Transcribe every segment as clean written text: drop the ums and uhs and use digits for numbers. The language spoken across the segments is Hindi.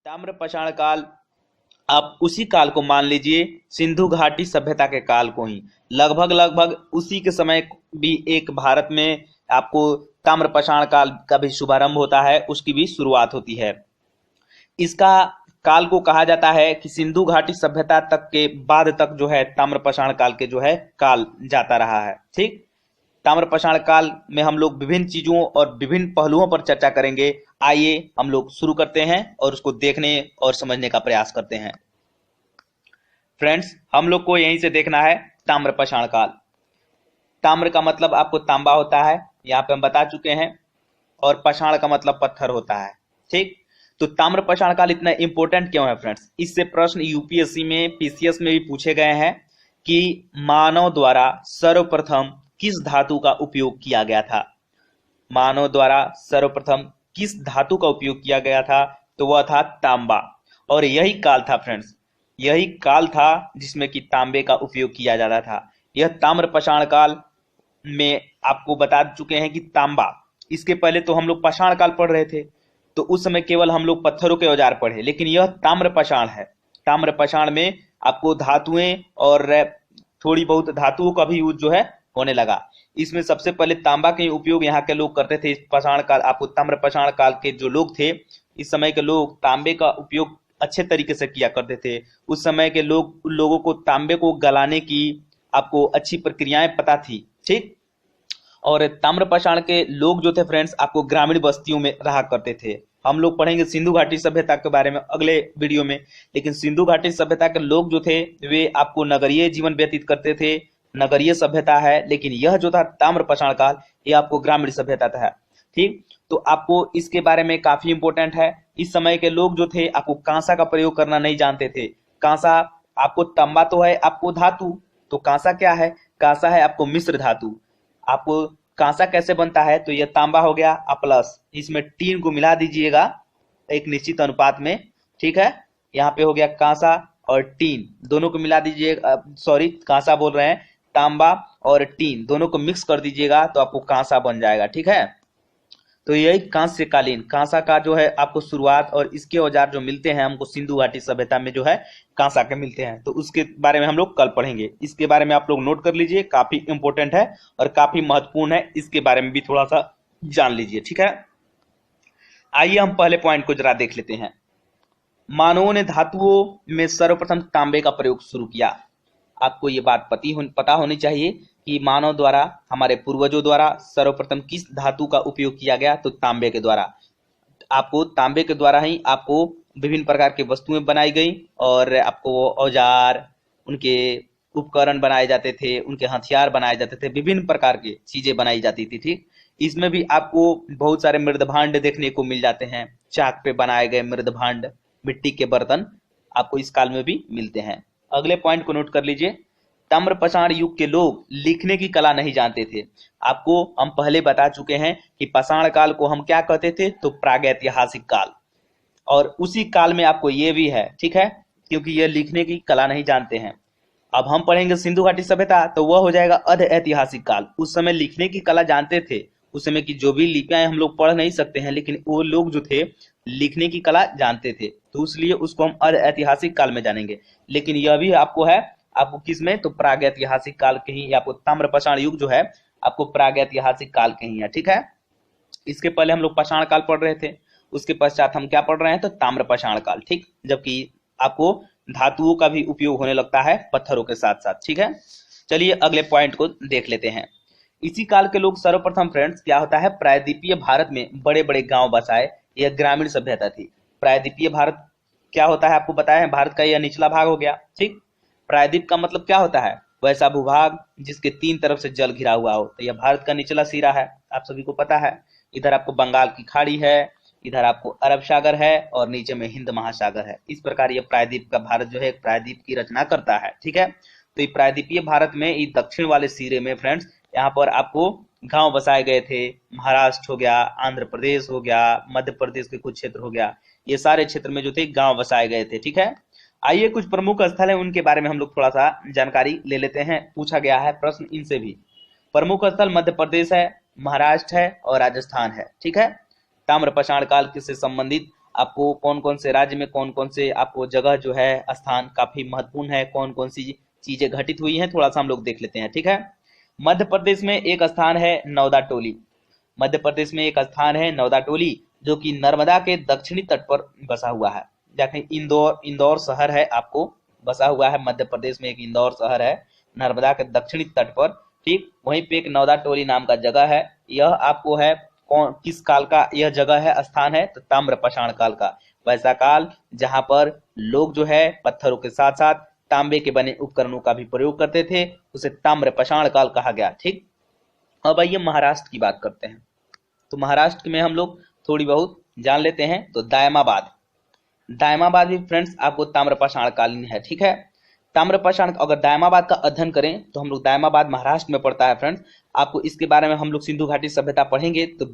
ताम्र पाषाण काल, आप उसी काल को मान लीजिए, सिंधु घाटी सभ्यता के काल को ही। लगभग लगभग उसी के समय भी एक भारत में आपको ताम्र पाषाण काल का भी शुभारंभ होता है, उसकी भी शुरुआत होती है। इसका काल को कहा जाता है कि सिंधु घाटी सभ्यता तक के बाद तक जो है ताम्र पाषाण काल के जो है काल जाता रहा है। ठीक, ताम्र पाषाण काल में हम लोग विभिन्न चीजों और विभिन्न पहलुओं पर चर्चा करेंगे। आइए हम लोग शुरू करते हैं और उसको देखने और समझने का प्रयास करते हैं। फ्रेंड्स, हम लोग को यहीं से देखना है ताम्र पाषाण काल। ताम्र का मतलब आपको तांबा होता है, यहाँ पे हम बता चुके हैं, और पाषाण का मतलब पत्थर होता है। ठीक, तो ताम्र पाषाण काल इतना इंपॉर्टेंट क्यों है फ्रेंड्स? इससे प्रश्न यूपीएससी में, पीसीएस में भी पूछे गए हैं कि मानव द्वारा सर्वप्रथम किस धातु का उपयोग किया गया था। मानव द्वारा सर्वप्रथम किस धातु का उपयोग किया गया था? तो वह था तांबा। और यही काल था फ्रेंड्स, यही काल था जिसमें कि तांबे का उपयोग किया जाता था। यह ताम्र पाषाण काल में आपको बता चुके हैं कि तांबा, इसके पहले तो हम लोग पाषाण काल पढ़ रहे थे, तो उस समय केवल हम लोग पत्थरों के औजार पढ़े, लेकिन यह ताम्र पाषाण है। ताम्र पाषाण में आपको धातुएं और थोड़ी बहुत धातुओं का भी यूज जो है होने लगा। इसमें सबसे पहले तांबा के उपयोग यहाँ के लोग करते थे। इस पाषाण काल, आपको ताम्र पाषाण काल के जो लोग थे, इस समय के लोग तांबे का उपयोग अच्छे तरीके से किया करते थे। उस समय के लोगों को तांबे को गलाने की आपको अच्छी प्रक्रियाएं पता थी। ठीक, और ताम्र पाषाण के लोग जो थे फ्रेंड्स, आपको ग्रामीण बस्तियों में रहा करते थे। हम लोग पढ़ेंगे सिंधु घाटी सभ्यता के बारे में अगले वीडियो में, लेकिन सिंधु घाटी सभ्यता के लोग जो थे वे आपको नगरीय जीवन व्यतीत करते थे, नगरीय सभ्यता है। लेकिन यह जो था ताम्र पाषाण काल, ये आपको ग्रामीण सभ्यता था। ठीक, तो आपको इसके बारे में काफी इंपॉर्टेंट है। इस समय के लोग जो थे आपको कांसा का प्रयोग करना नहीं जानते थे। कांसा, आपको तांबा तो है आपको धातु, तो कांसा क्या है? कांसा है आपको मिश्र धातु। आपको कांसा कैसे बनता है? तो यह तांबा हो गया प्लस इसमें टीन को मिला दीजिएगा एक निश्चित अनुपात में। ठीक है, यहाँ पे हो गया कांसा और टीन, दोनों को मिला दीजिएगा, सॉरी कांसा बोल रहे हैं, तांबा और टीन दोनों को मिक्स कर दीजिएगा तो आपको कांसा बन जाएगा। ठीक है, तो यही कांस्य कालीन, कांसा का जो है आपको शुरुआत, और इसके औजार जो मिलते हैं हमको सिंधु घाटी सभ्यता में जो है कांसा के मिलते हैं, तो उसके बारे में हम लोग कल पढ़ेंगे। इसके बारे में आप लोग नोट कर लीजिए, काफी इंपॉर्टेंट है और काफी महत्वपूर्ण है, इसके बारे में भी थोड़ा सा जान लीजिए। ठीक है, आइए हम पहले पॉइंट को जरा देख लेते हैं। मानवों ने धातुओं में सर्वप्रथम तांबे का प्रयोग शुरू किया। आपको ये बात पता होनी चाहिए कि मानव द्वारा, हमारे पूर्वजों द्वारा सर्वप्रथम किस धातु का उपयोग किया गया? तो तांबे के द्वारा। आपको तांबे के द्वारा ही आपको विभिन्न प्रकार की वस्तुएं बनाई गई, और आपको औजार, उनके उपकरण बनाए जाते थे, उनके हथियार बनाए जाते थे, विभिन्न प्रकार की चीजें बनाई जाती थी। ठीक, इसमें भी आपको बहुत सारे मृदभांड देखने को मिल जाते हैं। चाक पे बनाए गए मृदभांड, मिट्टी के बर्तन आपको इस काल में भी मिलते हैं। अगले पॉइंट को नोट कर लीजिए। ताम्र पाषाण युग के लोग लिखने की कला नहीं जानते थे। आपको हम पहले बता चुके हैं कि पाषाण काल को हम क्या कहते थे? तो प्रागैतिहासिक काल, और उसी काल में आपको ये भी है। ठीक है, क्योंकि ये लिखने की कला नहीं जानते हैं। अब हम पढ़ेंगे सिंधु घाटी सभ्यता, तो वह हो जाएगा अर्ध ऐतिहासिक काल। उस समय लिखने की कला जानते थे, उस समय की जो भी लिपियां हम लोग पढ़ नहीं सकते हैं, लेकिन वो लोग जो थे लिखने की कला जानते थे, तो इसलिए उसको हम अर्ध ऐतिहासिक काल में जानेंगे। लेकिन यह भी आपको है, आपको किसमें? तो प्रागैतिहासिक काल के ही, आपको ताम्र पाषाण युग जो है आपको प्रागैतिहासिक काल के ही है। ठीक है, इसके पहले हम लोग पाषाण काल पढ़ रहे थे, उसके पश्चात हम क्या पढ़ रहे हैं? तो ताम्र पाषाण काल। ठीक, जबकि आपको धातुओं का भी उपयोग होने लगता है पत्थरों के साथ साथ। ठीक है, चलिए अगले पॉइंट को देख लेते हैं। इसी काल के लोग सर्वप्रथम फ्रेंड्स क्या होता है, प्रायद्वीपीय भारत में बड़े बड़े गांव बसाए। यह ग्रामीण सभ्यता थी। प्रायद्वीपीय भारत क्या होता है आपको बताया है, भारत का यह निचला भाग हो गया। ठीक, प्रायद्वीप का मतलब क्या होता है? वैसा भूभाग जिसके तीन तरफ से जल घिरा हुआ हो, तो यह भारत का निचला सिरा है, आप सभी को पता है। इधर आपको बंगाल की खाड़ी है, इधर आपको अरब सागर है, और नीचे में हिंद महासागर है। इस प्रकार यह प्रायद्वीप का भारत जो है एक प्रायद्वीप की रचना करता है। ठीक है, तो ये प्रायद्वीपीय भारत में ये दक्षिण वाले सिरे में फ्रेंड्स यहाँ पर आपको गांव बसाए गए थे। महाराष्ट्र हो गया, आंध्र प्रदेश हो गया, मध्य प्रदेश के कुछ क्षेत्र हो गया, ये सारे क्षेत्र में जो थे गांव बसाए गए थे। ठीक है, आइए कुछ प्रमुख स्थल है उनके बारे में हम लोग थोड़ा सा जानकारी ले लेते हैं, पूछा गया है प्रश्न इनसे भी। प्रमुख स्थल मध्य प्रदेश है, महाराष्ट्र है और राजस्थान है। ठीक है, ताम्र पाषाण काल से संबंधित आपको कौन कौन से राज्य में कौन कौन से आपको जगह जो है स्थान काफी महत्वपूर्ण है, कौन कौन सी चीजें घटित हुई हैं, थोड़ा सा हम लोग देख लेते हैं। ठीक है, मध्य प्रदेश में एक स्थान है नौदा टोली। मध्य प्रदेश में एक स्थान है नौदा टोली, जो कि नर्मदा के दक्षिणी तट पर बसा हुआ है। जाके इंदौर, इंदौर शहर है आपको बसा हुआ है मध्य प्रदेश में, एक इंदौर शहर है नर्मदा के दक्षिणी तट पर। ठीक, वहीं पे एक नौदा टोली नाम का जगह है। यह आपको है कौन किस काल का यह जगह है, स्थान है, तो ताम्रपाषाण काल का। वैसा काल जहां पर लोग जो है पत्थरों के साथ साथ तांबे के बने उपकरणों का भी प्रयोग करते थे, उसे ताम्रपाषाण काल कहा गया। ठीक, अब आइए महाराष्ट्र की बात करते हैं। तो महाराष्ट्र में हम लोग थोड़ी बहुत जान लेते हैं। तो दायमाबाद, दायमाबाद भी फ्रेंड्स आपको ताम्रपाषाण कालीन है। ठीक है, ताम्रपाषाण, अगर दायमाबाद का अध्ययन करें तो हम लोग, दायमाबाद महाराष्ट्र में पड़ता है फ्रेंड्स। आपको इसके बारे में हम लोग सिंधु घाटी सभ्यता पढ़ेंगे तो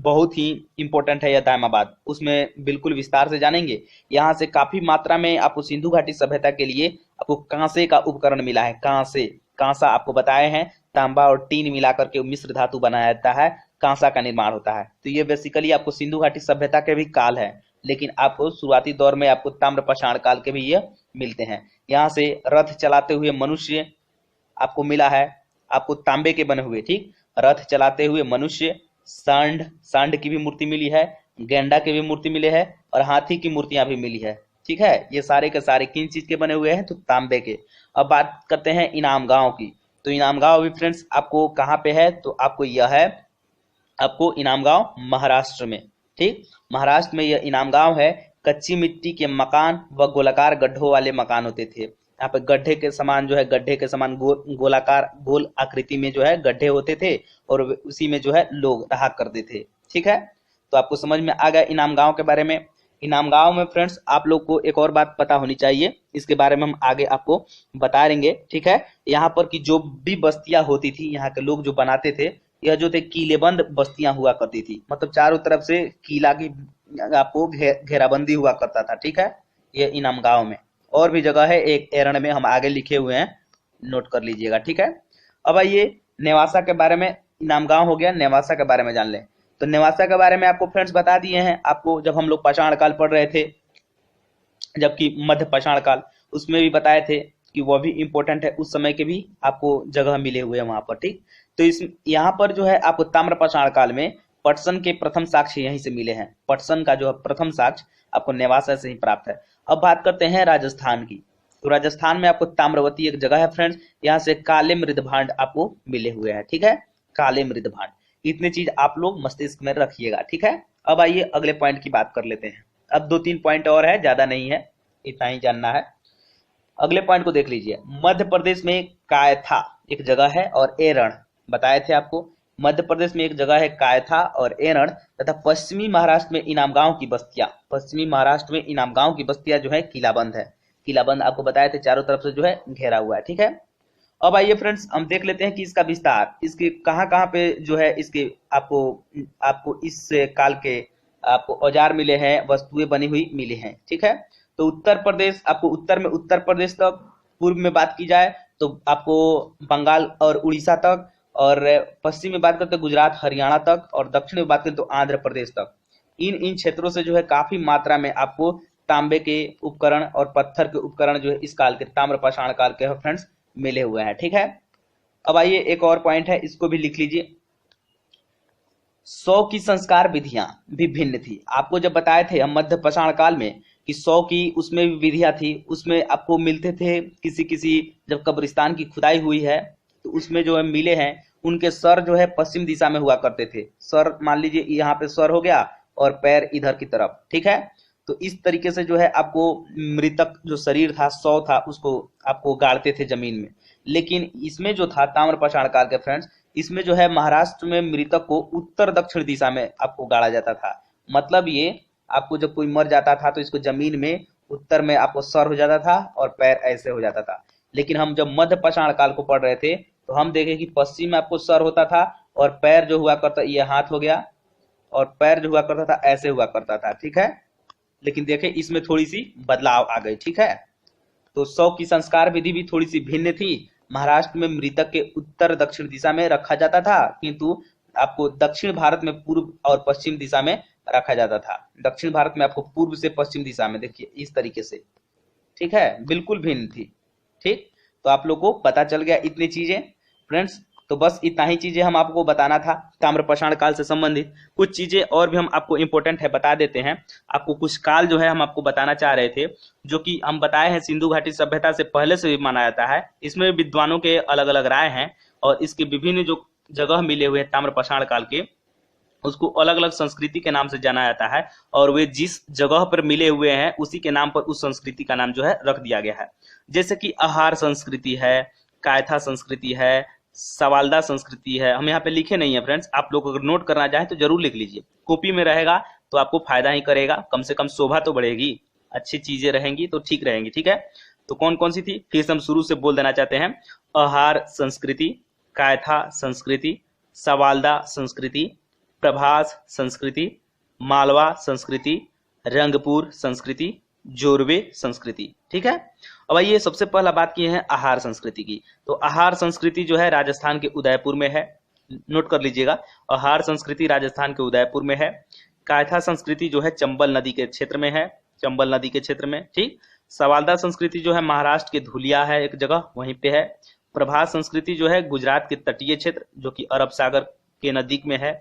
बहुत ही इंपॉर्टेंट है यह दायमाबाद, उसमें बिल्कुल विस्तार से जानेंगे। यहाँ से काफी मात्रा में आपको सिंधु घाटी सभ्यता के लिए आपको कांसे का उपकरण मिला है। कांसे, कांसा आपको बताए हैं, तांबा और टीन मिलाकर के मिश्र धातु बनाया जाता है, कांसा का निर्माण होता है। तो ये बेसिकली आपको सिंधु घाटी सभ्यता के भी काल है, लेकिन आपको शुरुआती दौर में आपको ताम्रपाषाण काल के भी ये मिलते हैं। यहाँ से रथ चलाते हुए मनुष्य आपको मिला है, आपको तांबे के बने हुए। ठीक, रथ चलाते हुए मनुष्य, सांड, सांड की भी मूर्ति मिली है, गेंडा की भी मूर्ति मिले है, और हाथी की मूर्तियां भी मिली है। ठीक है, ये सारे के सारे किन चीज के बने हुए हैं, तो तांबे के। अब बात करते हैं इनाम गांव की। तो इनाम गांव भी फ्रेंड्स आपको कहाँ पे है, तो आपको यह है आपको इनाम गांव महाराष्ट्र में। ठीक, महाराष्ट्र में यह इनाम गांव है। कच्ची मिट्टी के मकान व गोलाकार गड्ढों वाले मकान होते थे। यहाँ पे गड्ढे के समान जो है, गड्ढे के समान गोलाकार गोल आकृति में जो है गड्ढे होते थे, और उसी में जो है लोग रहा करते थे। ठीक है, तो आपको समझ में आ गया इनाम गांव के बारे में। इनाम गांव में फ्रेंड्स आप लोग को एक और बात पता होनी चाहिए, इसके बारे में हम आगे आपको बता देंगे। ठीक है, यहाँ पर की जो भी बस्तियां होती थी, यहाँ के लोग जो बनाते थे, यह जो थे किलेबंद बस्तियां हुआ करती थी, मतलब चारों तरफ से किला की आपको घेराबंदी हुआ करता था। ठीक है, ये इनाम गांव में। और भी जगह है, एक एरण में, हम आगे लिखे हुए हैं, नोट कर लीजिएगा। ठीक है, अब आइए नेवासा के बारे में। इनाम गांव हो गया, नेवासा के बारे में जान लें। तो नेवासा के बारे में आपको फ्रेंड्स बता दिए हैं, आपको जब हम लोग पाषाण काल पढ़ रहे थे, जबकि मध्य पाषाण काल, उसमें भी बताए थे कि वह भी इंपॉर्टेंट है, उस समय के भी आपको जगह मिले हुए हैं वहां पर। ठीक, तो इस यहाँ पर जो है आपको ताम्रपाषाण काल में पटसन के प्रथम साक्ष्य यहीं से मिले हैं। पटसन का जो है प्रथम साक्ष्य आपको नेवासा से ही प्राप्त है। अब बात करते हैं राजस्थान की। तो राजस्थान में आपको ताम्रवती एक जगह है फ्रेंड्स, यहाँ से काले मृदभांड आपको मिले हुए हैं। ठीक है, काले मृदभांड, इतनी चीज आप लोग मस्तिष्क में रखिएगा। ठीक है, अब आइए अगले पॉइंट की बात कर लेते हैं। अब 2-3 पॉइंट और है, ज्यादा नहीं है, इतना ही जानना है। अगले पॉइंट को देख लीजिए। मध्य प्रदेश में कायथा एक जगह है, और एरण बताए थे आपको। मध्य प्रदेश में एक जगह है कायथा और एरण, तथा पश्चिमी महाराष्ट्र में इनाम गांव की बस्तियां, पश्चिमी महाराष्ट्र में इनाम गांव की बस्तियां जो है किलाबंद है। किलाबंद आपको बताए थे, चारों तरफ से जो है घेरा हुआ है। ठीक है, अब आइए फ्रेंड्स हम देख लेते हैं कि इसका विस्तार, इसके कहाँ कहाँ पे जो है, इसके आपको आपको इस काल के आपको औजार मिले हैं, वस्तुएं बनी हुई मिली हैं। ठीक है, तो उत्तर प्रदेश, आपको उत्तर में उत्तर प्रदेश तक, पूर्व में बात की जाए तो आपको बंगाल और उड़ीसा तक, और पश्चिम में बात करते गुजरात हरियाणा तक, और दक्षिण में बात करें तो आंध्र प्रदेश तक। इन क्षेत्रों से जो है काफी मात्रा में आपको तांबे के उपकरण और पत्थर के उपकरण जो है इस काल के, ताम्रपाषाण काल के फ्रेंड्स मिले हुए हैं। ठीक है, अब आइए एक और पॉइंट है, इसको भी लिख लीजिए। 100 की संस्कार विधियां भी भिन्न थी। आपको जब बताए थे हम मध्य पाषाण काल में कि 100 की उसमें भी विधियां थी, उसमें आपको मिलते थे किसी किसी, जब कब्रिस्तान की खुदाई हुई है तो उसमें जो है मिले हैं, उनके सर जो है पश्चिम दिशा में हुआ करते थे। सर मान लीजिए यहाँ पे सर हो गया और पैर इधर की तरफ। ठीक है, तो इस तरीके से जो है आपको मृतक जो शरीर था, 100 था, उसको आपको गाड़ते थे जमीन में। लेकिन इसमें जो था ताम्रपाषाण काल के फ्रेंड्स, इसमें जो है महाराष्ट्र में मृतक को उत्तर दक्षिण दिशा में आपको गाड़ा जाता था। मतलब ये आपको जब कोई मर जाता था तो इसको जमीन में उत्तर में आपको सर हो जाता था और पैर ऐसे हो जाता था। लेकिन हम जब मध्य पाषाण काल को पढ़ रहे थे तो हम देखे कि पश्चिम में आपको सर होता था, और पैर जो हुआ करता, ये हाथ हो गया, और पैर जो हुआ करता था ऐसे हुआ करता था। ठीक है, लेकिन देखे इसमें थोड़ी सी बदलाव आ गई। ठीक है, तो 100 की संस्कार विधि भी थोड़ी सी भिन्न थी। महाराष्ट्र में मृतक के उत्तर दक्षिण दिशा में रखा जाता था, किंतु आपको दक्षिण भारत में पूर्व और पश्चिम दिशा में रखा जाता था। दक्षिण भारत में आपको पूर्व से पश्चिम दिशा में, देखिए इस तरीके से, ठीक है, बिल्कुल भिन्न थी। ठीक, तो आप लोग को पता चल गया इतनी चीजें फ्रेंड्स। तो बस इतना ही चीजें हम आपको बताना था ताम्रपाषाण काल से संबंधित। कुछ चीजें और भी हम आपको इंपॉर्टेंट है बता देते हैं। आपको कुछ काल जो है हम आपको बताना चाह रहे थे, जो कि हम बताए हैं सिंधु घाटी सभ्यता से पहले से भी माना जाता है। इसमें विद्वानों के अलग अलग राय हैं और इसके विभिन्न जो जगह मिले हुए हैं ताम्रपाषाण काल के, उसको अलग अलग संस्कृति के नाम से जाना जाता है और वे जिस जगह पर मिले हुए हैं उसी के नाम पर उस संस्कृति का नाम जो है रख दिया गया है। जैसे कि आहार संस्कृति है, कायथा संस्कृति है, सवालदा संस्कृति है। हम यहाँ पे लिखे नहीं है फ्रेंड्स, आप लोग अगर नोट करना चाहें तो जरूर लिख लीजिए, कॉपी में रहेगा तो आपको फायदा ही करेगा, कम से कम शोभा तो बढ़ेगी, अच्छी चीजें रहेंगी तो ठीक रहेंगी। ठीक है, तो कौन कौन सी थी फिर से हम शुरू से बोल देना चाहते हैं। आहार संस्कृति, कायथा संस्कृति, सवालदा संस्कृति, प्रभास संस्कृति, मालवा संस्कृति, रंगपुर संस्कृति, जोरवे संस्कृति। ठीक है, अब आइए सबसे पहला बात की है आहार संस्कृति की। तो आहार संस्कृति जो है राजस्थान के उदयपुर में है, नोट कर लीजिएगा, आहार संस्कृति राजस्थान के उदयपुर में है। कायथा संस्कृति जो है चंबल नदी के क्षेत्र में है, चंबल नदी के क्षेत्र में। ठीक, सवालदा संस्कृति जो है महाराष्ट्र के धुलिया है एक जगह, वहीं पे है। प्रभास संस्कृति जो है गुजरात के तटीय क्षेत्र जो कि अरब सागर के नजदीक में है।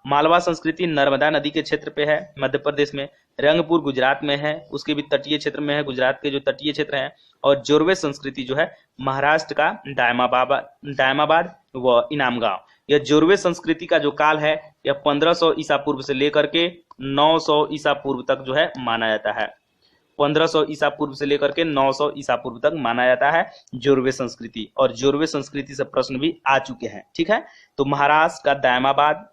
मालवा संस्कृति नर्मदा नदी के क्षेत्र पे है मध्य प्रदेश में। रंगपुर गुजरात में है, उसके भी तटीय क्षेत्र में है, गुजरात के जो तटीय क्षेत्र है। और जोरवे संस्कृति जो है महाराष्ट्र का दायमाबाद व इनाम गांव। यह जोरवे संस्कृति का जो काल है यह 1500 ईसा पूर्व से लेकर के 900 ईसा पूर्व तक जो है माना जाता है। 1500 ईसा पूर्व से लेकर के 900 ईसा पूर्व तक माना जाता है जोरवे संस्कृति, और जोरवे संस्कृति से प्रश्न भी आ चुके हैं। ठीक है, तो महाराष्ट्र का दायमाबाद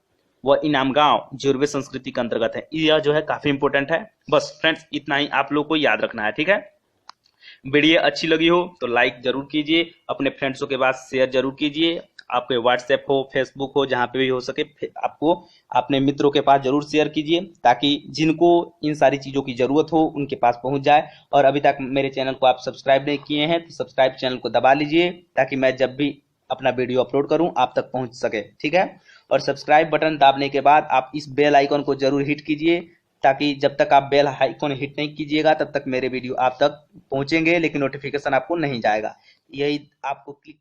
व इनाम गांव जोरवे संस्कृति के अंतर्गत है। यह जो है काफी इंपॉर्टेंट है। बस फ्रेंड्स इतना ही आप लोग को याद रखना है। ठीक है, वीडियो अच्छी लगी हो तो लाइक जरूर कीजिए, अपने फ्रेंड्सों के पास शेयर जरूर कीजिए। आपके व्हाट्सएप हो, फेसबुक हो, जहां पे भी हो सके आपको अपने मित्रों के पास जरूर शेयर कीजिए, ताकि जिनको इन सारी चीजों की जरूरत हो उनके पास पहुंच जाए। और अभी तक मेरे चैनल को आप सब्सक्राइब नहीं किए हैं तो सब्सक्राइब चैनल को दबा लीजिए, ताकि मैं जब भी अपना वीडियो अपलोड करूं आप तक पहुंच सके। ठीक है, और सब्सक्राइब बटन दाबने के बाद आप इस बेल आइकन को जरूर हिट कीजिए, ताकि जब तक आप बेल आइकन हिट नहीं कीजिएगा तब तक मेरे वीडियो आप तक पहुंचेंगे लेकिन नोटिफिकेशन आपको नहीं जाएगा। यही आपको क्लिक